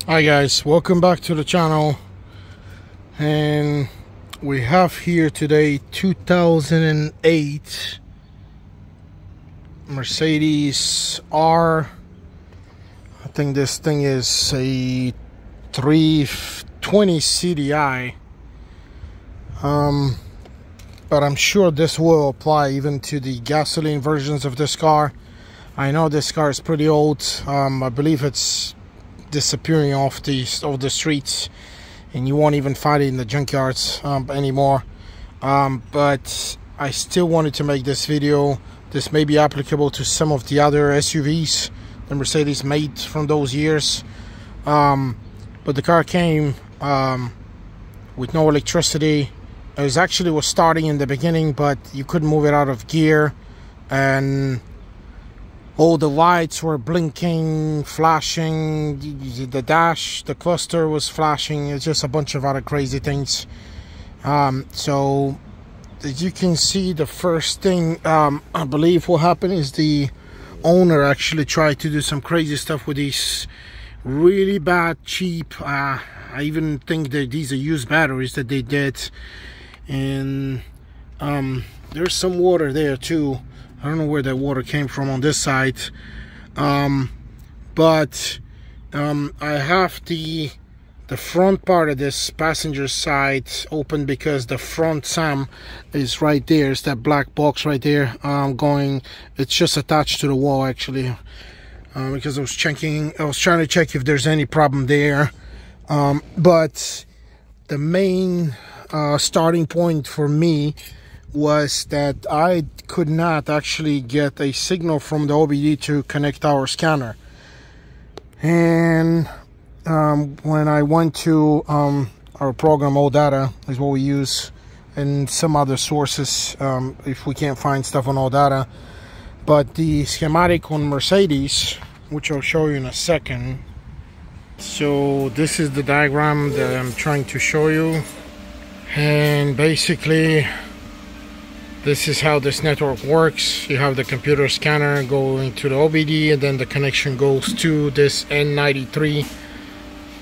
Hi guys, welcome back to the channel. And we have here today 2008 Mercedes R. I think this thing is a 320 CDI, but I'm sure this will apply even to the gasoline versions of this car. I know this car is pretty old. I believe it's disappearing off the streets, and you won't even find it in the junkyards anymore. But I still wanted to make this video. This may be applicable to some of the other SUVs that Mercedes made from those years. But the car came with no electricity. It was starting in the beginning, but you couldn't move it out of gear, and all the lights were blinking, flashing, the dash, the cluster was flashing. It's just a bunch of other crazy things. So as you can see, the first thing I believe will happen is the owner actually tried to do some crazy stuff with these really bad, cheap, I even think that these are used batteries that they did. And there's some water there too. I don't know where that water came from on this side, but I have the front part of this passenger side open because the front SAM is right there. It's that black box right there. It's just attached to the wall actually, because I was trying to check if there's any problem there. But the main starting point for me was that I could not actually get a signal from the OBD to connect our scanner. And when I went to our program, AllData is what we use, and some other sources if we can't find stuff on AllData. But the schematic on Mercedes, which I'll show you in a second. So this is the diagram that I'm trying to show you, and basically this is how this network works. You have the computer scanner going to the OBD, and then the connection goes to this N93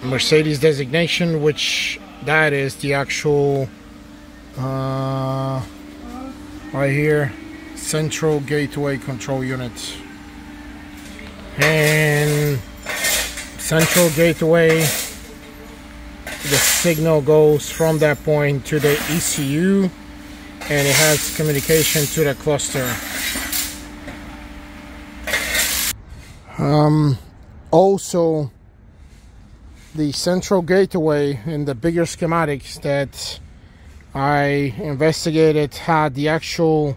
Mercedes designation, which that is the actual right here, central gateway control unit. And central gateway, the signal goes from that point to the ECU, and it has communication to the cluster. Also, the central gateway in the bigger schematics that I investigated had the actual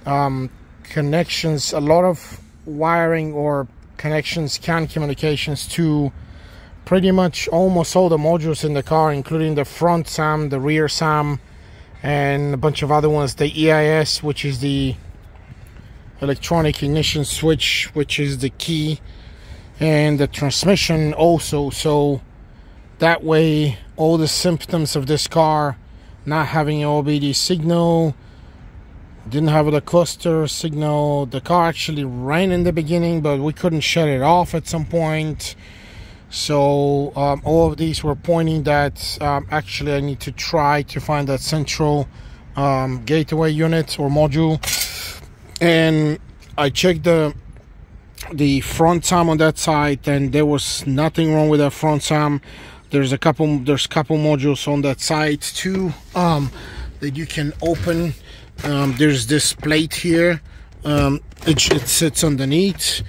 connections, a lot of wiring or connections, CAN communications to pretty much almost all the modules in the car, including the front SAM, the rear SAM, and a bunch of other ones. The EIS, which is the electronic ignition switch, which is the key, and the transmission also. So that way, all the symptoms of this car not having an OBD signal, didn't have the cluster signal. The car actually ran in the beginning, but we couldn't shut it off at some point. So all of these were pointing that actually I need to try to find that central gateway unit or module. And I checked the front SAM on that side, and there was nothing wrong with that front SAM. There's a couple modules on that side too that you can open. There's this plate here. It sits underneath,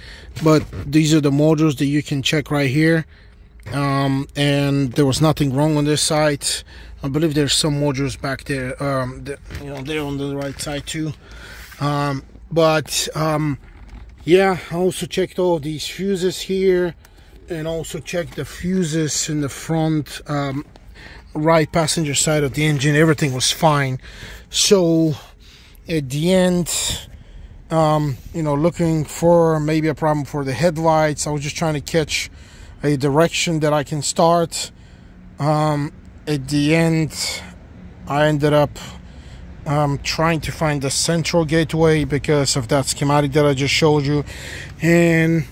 but these are the modules that you can check right here. And there was nothing wrong on this side. I believe there's some modules back there, they're on the right side too. Yeah, I also checked all of these fuses here, and also checked the fuses in the front right passenger side of the engine. Everything was fine. So at the end, looking for maybe a problem for the headlights, I was just trying to catch a direction that I can start. At the end, I ended up trying to find the central gateway because of that schematic that I just showed you. And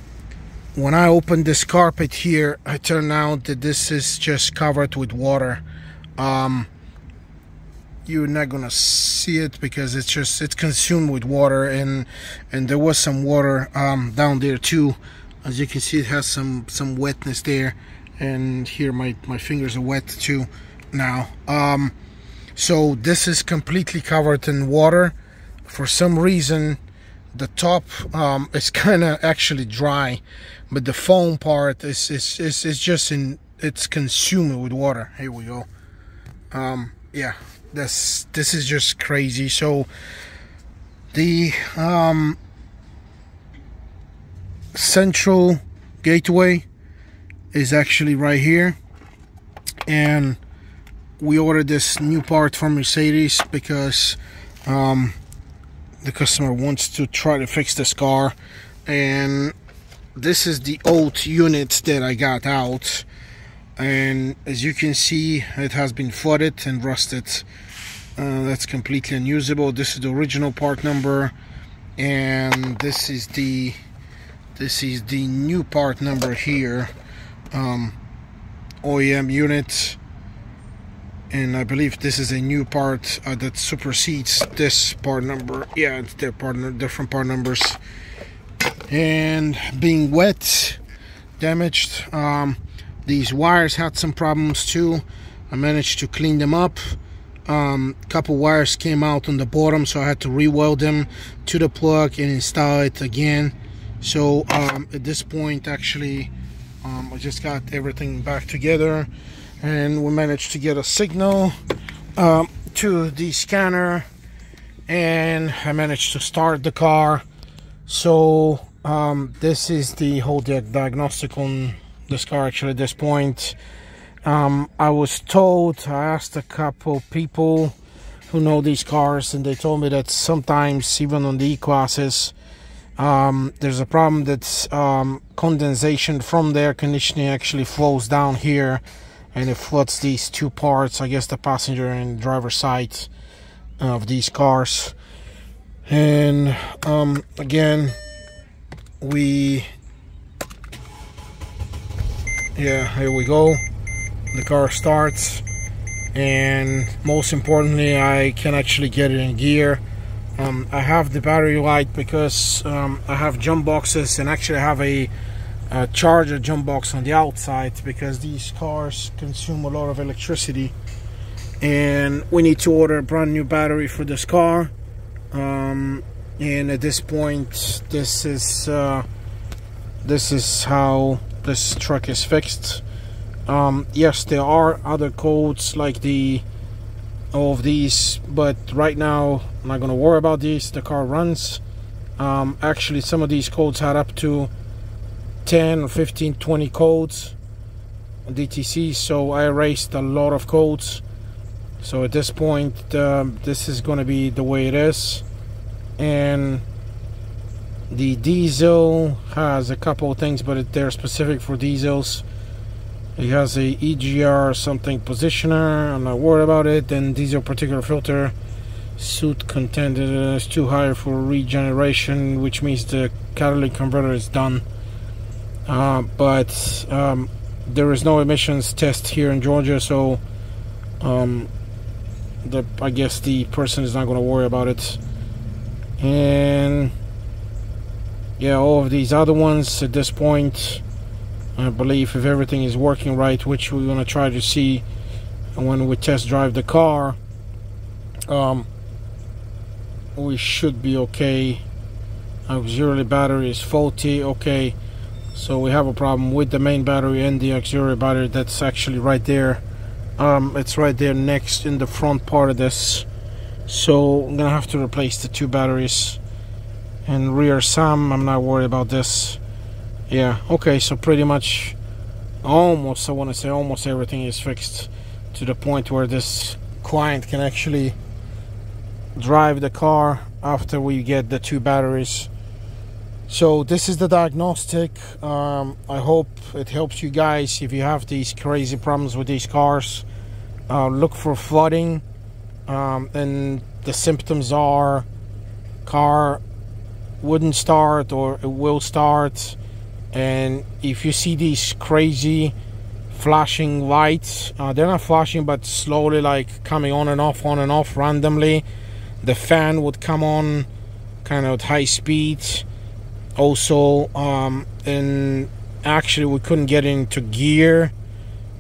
when I opened this carpet here, it turned out that this is just covered with water. You're not gonna see it because it's consumed with water, and there was some water down there too. As you can see, it has some wetness there, and here my fingers are wet too now. So this is completely covered in water. For some reason the top is kind of actually dry, but the foam part is just it's consumed with water. Here we go. Yeah, this is just crazy. So the central gateway is actually right here, and we ordered this new part from Mercedes because the customer wants to try to fix this car. And this is the old unit that I got out, and as you can see, it has been flooded and rusted. That's completely unusable. This is the original part number, and this is the new part number here, OEM unit. And I believe this is a new part that supersedes this part number. Yeah, it's their different part numbers. And being wet, damaged. These wires had some problems too. I managed to clean them up. Couple wires came out on the bottom, so I had to re-weld them to the plug and install it again. So at this point, actually, I just got everything back together, and we managed to get a signal to the scanner, and I managed to start the car. So this is the whole diagnostic on this car. Actually, at this point, I was told, I asked a couple people who know these cars, and they told me that sometimes even on the E-classes, there's a problem that condensation from the air conditioning actually flows down here, and it floods these two parts, I guess the passenger and driver side of these cars. And again, here we go. The car starts, and most importantly, I can actually get it in gear. I have the battery light because I have jump boxes, and actually I have a charger jump box on the outside because these cars consume a lot of electricity, and we need to order a brand new battery for this car. And at this point, this is how this truck is fixed. Yes, there are other codes like all of these, but right now I'm not gonna worry about these. The car runs. Actually, some of these codes had up to 10 or 15, 20 codes DTC, so I erased a lot of codes. So at this point, this is going to be the way it is. And the diesel has a couple of things, but they're specific for diesels. It has a EGR something positioner, I'm not worried about it. Then diesel particulate filter soot content is too high for regeneration, which means the catalytic converter is done. But there is no emissions test here in Georgia, so I guess the person is not going to worry about it. And yeah, all of these other ones at this point, I believe if everything is working right, which we're going to try to see when we test drive the car, we should be okay. Auxiliary battery is faulty. Okay, so we have a problem with the main battery and the auxiliary battery. That's actually right there. It's right there next in the front part of this. So I'm gonna have to replace the two batteries. And rear SAM, I'm not worried about this. Yeah, okay, so pretty much almost, I want to say almost everything is fixed to the point where this client can actually drive the car after we get the two batteries. So this is the diagnostic. I hope it helps you guys. If you have these crazy problems with these cars, look for flooding, and the symptoms are car wouldn't start or it will start, And if you see these crazy flashing lights, they're not flashing but slowly like coming on and off randomly. The fan would come on kind of at high speed also, and actually we couldn't get into gear.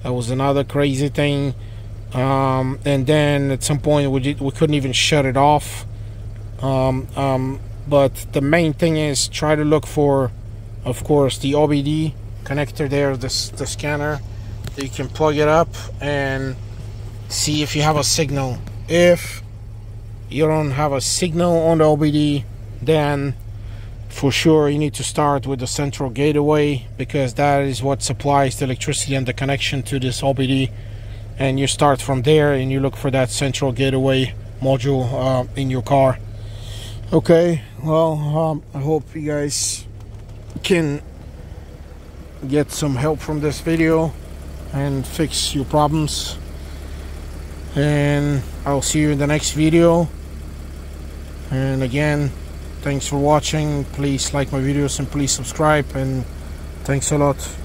That was another crazy thing. And then at some point we couldn't even shut it off. But the main thing is try to look for, of course, the OBD connector there, the scanner. You can plug it up and see if you have a signal. If you don't have a signal on the OBD, then for sure you need to start with the central gateway, because that is what supplies the electricity and the connection to this OBD. And you start from there and you look for that central gateway module in your car. Okay, well, I hope you guys can get some help from this video and fix your problems, and I'll see you in the next video. And again, thanks for watching. Please like my videos and please subscribe, and thanks a lot.